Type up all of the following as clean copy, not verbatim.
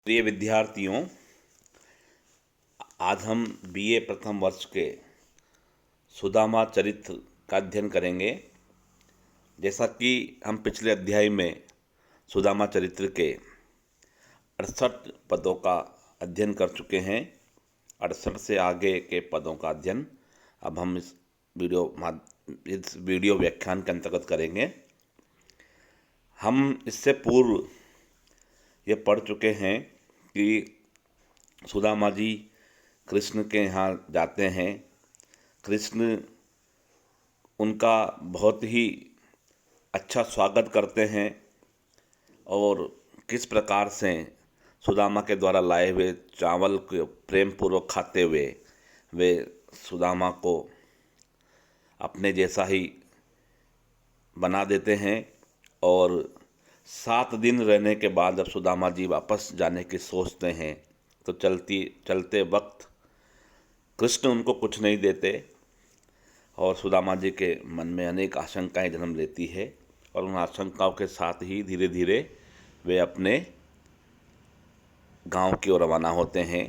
प्रिय विद्यार्थियों, आज हम बीए प्रथम वर्ष के सुदामा चरित्र का अध्ययन करेंगे। जैसा कि हम पिछले अध्याय में सुदामा चरित्र के 68 पदों का अध्ययन कर चुके हैं। 68 से आगे के पदों का अध्ययन अब हम इस वीडियो व्याख्यान के अंतर्गत करेंगे। हम इससे पूर्व ये पढ़ चुके हैं कि सुदामा जी कृष्ण के यहाँ जाते हैं। कृष्ण उनका बहुत ही अच्छा स्वागत करते हैं और किस प्रकार से सुदामा के द्वारा लाए हुए चावल को प्रेम पूर्वक खाते हुए वे सुदामा को अपने जैसा ही बना देते हैं। और 7 दिन रहने के बाद जब सुदामा जी वापस जाने की सोचते हैं तो चलते वक्त कृष्ण उनको कुछ नहीं देते और सुदामा जी के मन में अनेक आशंकाएं जन्म लेती है और उन आशंकाओं के साथ ही धीरे धीरे वे अपने गांव की ओर रवाना होते हैं।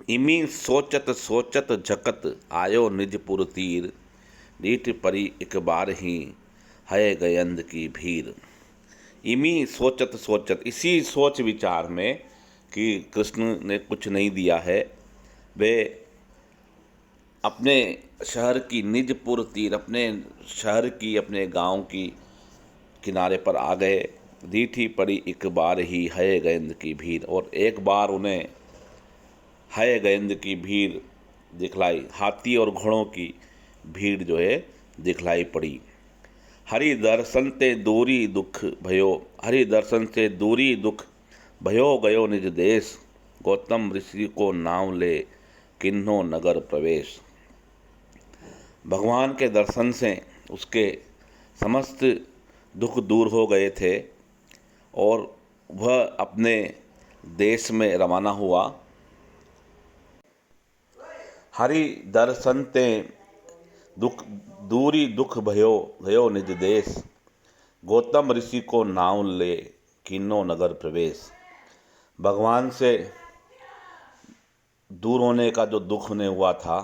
इमी सोचत सोचत झकत आयो निजपुर तीर, रीठ परी एक बार ही है गयंद की भीड़। इमी सोचत सोचत, इसी सोच विचार में कि कृष्ण ने कुछ नहीं दिया है, वे अपने शहर की निजपुर तीर, अपने शहर की, अपने गांव की किनारे पर आ गए। रीठी पड़ी एक बार ही है गयंद की भीड़, और एक बार उन्हें है गयंद की भीड़ दिखलाई, हाथी और घोड़ों की भीड़ जो है दिखलाई पड़ी। हरि दर्शन ते दूरी दुख भयो, हरि दर्शन से दूरी दुख भयो गयो निज देश, गौतम ऋषि को नाम ले किन्नो नगर प्रवेश। भगवान के दर्शन से उसके समस्त दुख दूर हो गए थे और वह अपने देश में रवाना हुआ। हरि दर्शन ते दुख दूरी दुख भयो गयो निज देश, गौतम ऋषि को नाम ले किन्नो नगर प्रवेश। भगवान से दूर होने का जो दुख उन्हें हुआ था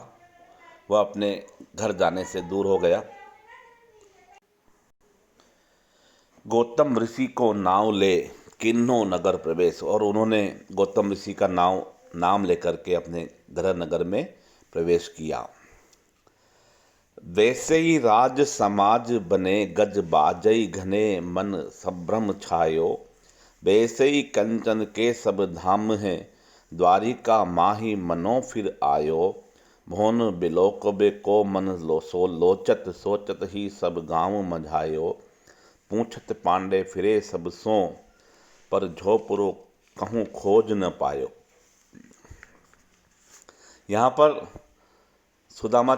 वह अपने घर जाने से दूर हो गया। गौतम ऋषि को नाम ले किन्नो नगर प्रवेश, और उन्होंने गौतम ऋषि का नाम लेकर के अपने गृह नगर में प्रवेश किया। वैसे ही राज समाज बने गज बाजई घने मन संभ्रम छायो, वैसे ही कंचन के सब धाम हैं द्वारिका माही मनो फिर आयो, भोन बिलोक बे को मन सो लोचत सोचत ही सब गांव मझायो, पूछत पांडे फिरे सब सो पर झोपरो कहूँ खोज न पायो। यहाँ पर सुदामा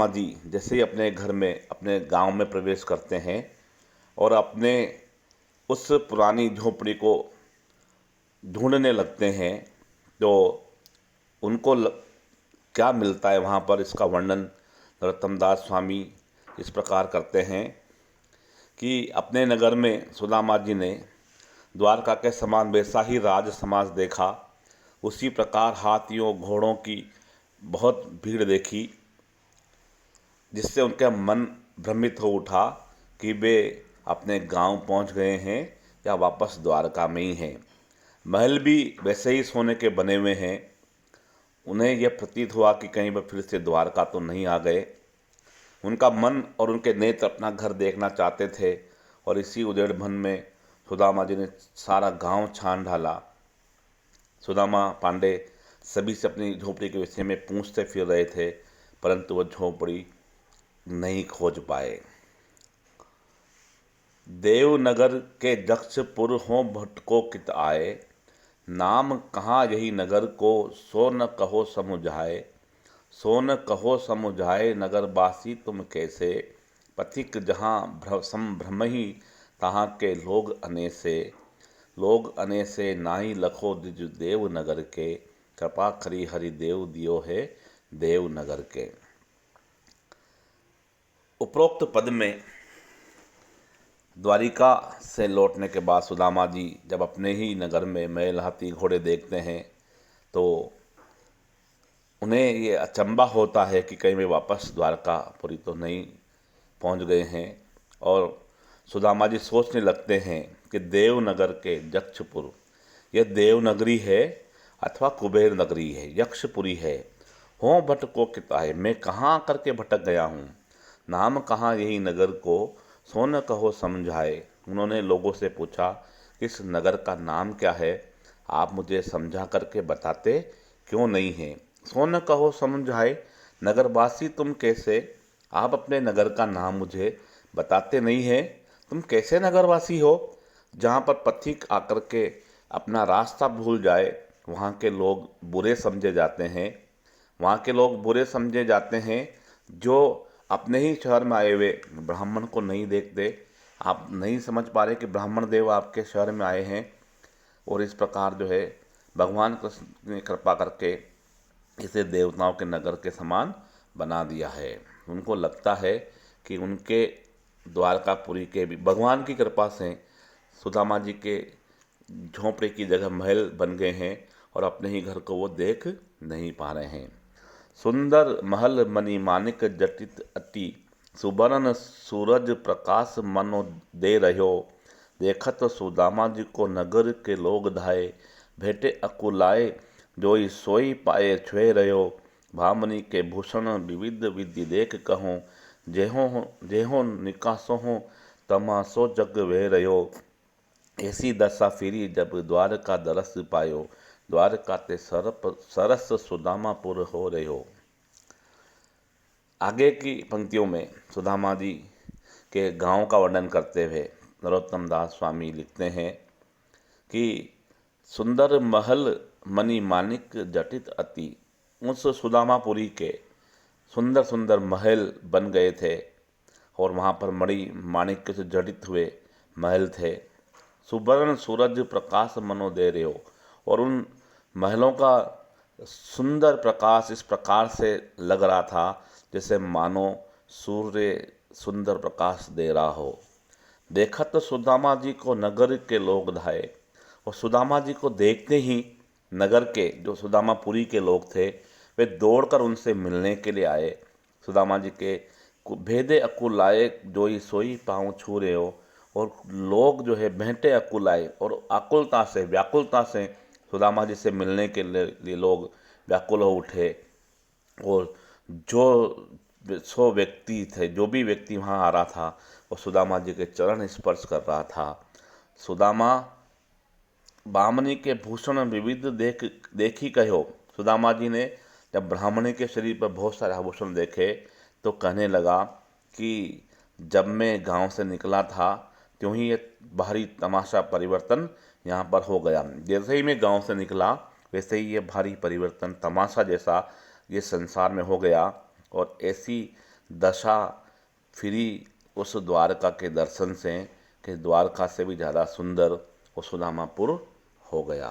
जी जैसे ही अपने घर में, अपने गांव में प्रवेश करते हैं और अपने उस पुरानी झोपड़ी को ढूंढने लगते हैं, तो उनको क्या मिलता है वहाँ पर, इसका वर्णन नरोत्तमदास स्वामी इस प्रकार करते हैं कि अपने नगर में सुदामा जी ने द्वारका के समान वैसा ही राज समाज देखा। उसी प्रकार हाथियों घोड़ों की बहुत भीड़ देखी, जिससे उनका मन भ्रमित हो उठा कि वे अपने गांव पहुंच गए हैं या वापस द्वारका में ही हैं। महल भी वैसे ही सोने के बने हुए हैं। उन्हें यह प्रतीत हुआ कि कहीं वह फिर से द्वारका तो नहीं आ गए। उनका मन और उनके नेत्र अपना घर देखना चाहते थे और इसी उधेड़ मन में सुदामा जी ने सारा गांव छान डाला। सुदामा पांडे सभी से अपनी झोपड़ी के विषय में पूछते फिर रहे थे, परंतु वह झोपड़ी नहीं खोज पाए। देवनगर के दक्षपुर हो भटको कित आए, नाम कहाँ यही नगर को सो न कहो समुझाए, सो न कहो समुझाए नगरवासी तुम कैसे, पथिक जहाँ संभ्रम ही तहाँ के लोग अनेसे, लोग अनेसे नाई लखो दिज देव नगर के, कृपा खरी हरि देव दियो है देव नगर के। उपरोक्त पद में द्वारिका से लौटने के बाद सुदामा जी जब अपने ही नगर में मैल हाथी घोड़े देखते हैं तो उन्हें ये अचंभा होता है कि कहीं वे वापस द्वारकापुरी तो नहीं पहुंच गए हैं। और सुदामा जी सोचने लगते हैं कि देवनगर के यक्षपुर, यह देवनगरी है अथवा कुबेर नगरी है, यक्षपुरी है। हो भटको किताए, मैं कहाँ करके भटक गया हूँ। नाम कहाँ यही नगर को, सो न कहो समझाए। उन्होंने लोगों से पूछा इस नगर का नाम क्या है, आप मुझे समझा करके बताते क्यों नहीं हैं। सो न कहो समझाए, नगरवासी तुम कैसे, आप अपने नगर का नाम मुझे बताते नहीं हैं। तुम कैसे नगरवासी हो जहाँ पर पथिक आकर के अपना रास्ता भूल जाए, वहाँ के लोग बुरे समझे जाते हैं। वहाँ के लोग बुरे समझे जाते हैं जो अपने ही शहर में आए हुए ब्राह्मण को नहीं देखते। आप नहीं समझ पा रहे कि ब्राह्मण देव आपके शहर में आए हैं। और इस प्रकार जो है भगवान कृष्ण ने कृपा करके इसे देवताओं के नगर के समान बना दिया है। उनको लगता है कि उनके द्वारकापुरी के भी भगवान की कृपा से सुदामा जी के झोंपड़े की जगह महल बन गए हैं और अपने ही घर को वो देख नहीं पा रहे हैं। सुंदर महल मणि मानिक जटित अति, सुबरन सूरज प्रकाश मनो दे रहो। देखत सुदामा जी को नगर के लोग धाये, भेटे अकुलाए जोई सोई पाए छुए रहो। भामनी के भूषण विविध विधि देख कहूँ, जेहो निकासो हो तमासो जग वे रहो। ऐसी दशा फिरी जब द्वारका दरस पायो, द्वारका ते सरस सुदामापुर हो रहो। आगे की पंक्तियों में सुदामा जी के गांव का वर्णन करते हुए नरोत्तम दास स्वामी लिखते हैं कि सुंदर महल मणि मानिक जटित अति, उस सुदामापुरी के सुंदर सुंदर महल बन गए थे और वहाँ पर मणि माणिक्य से जड़ित हुए महल थे। सुवर्ण सूरज प्रकाश मनो दे रहे हो, और उन महलों का सुंदर प्रकाश इस प्रकार से लग रहा था जैसे मानो सूर्य सुंदर प्रकाश दे रहा हो। देखत तो सुदामा जी को नगर के लोग धाये, और सुदामा जी को देखते ही नगर के जो सुदामापुरी के लोग थे वे दौड़कर उनसे मिलने के लिए आए। सुदामा जी के भेदे अकुलाए जोई सोई पाँव छू रहे हो, और लोग जो है भेंटे अकुलाए और आकुलता से व्याकुलता से सुदामा जी से मिलने के लिए लोग व्याकुल हो उठे। और जो सो व्यक्ति थे, जो भी व्यक्ति वहाँ आ रहा था वो सुदामा जी के चरण स्पर्श कर रहा था। सुदामा ब्राह्मणी के भूषण विविध देखी कहो। सुदामा जी ने जब ब्राह्मणी के शरीर पर बहुत सारे आभूषण देखे तो कहने लगा कि जब मैं गांव से निकला था त्यों ही ये भारी तमाशा परिवर्तन यहाँ पर हो गया। जैसे ही मैं गांव से निकला वैसे ही ये भारी परिवर्तन तमाशा जैसा ये संसार में हो गया, और ऐसी दशा फिरी उस द्वारका के दर्शन से कि द्वारका से भी ज़्यादा सुंदर वो सुदामापुर हो गया।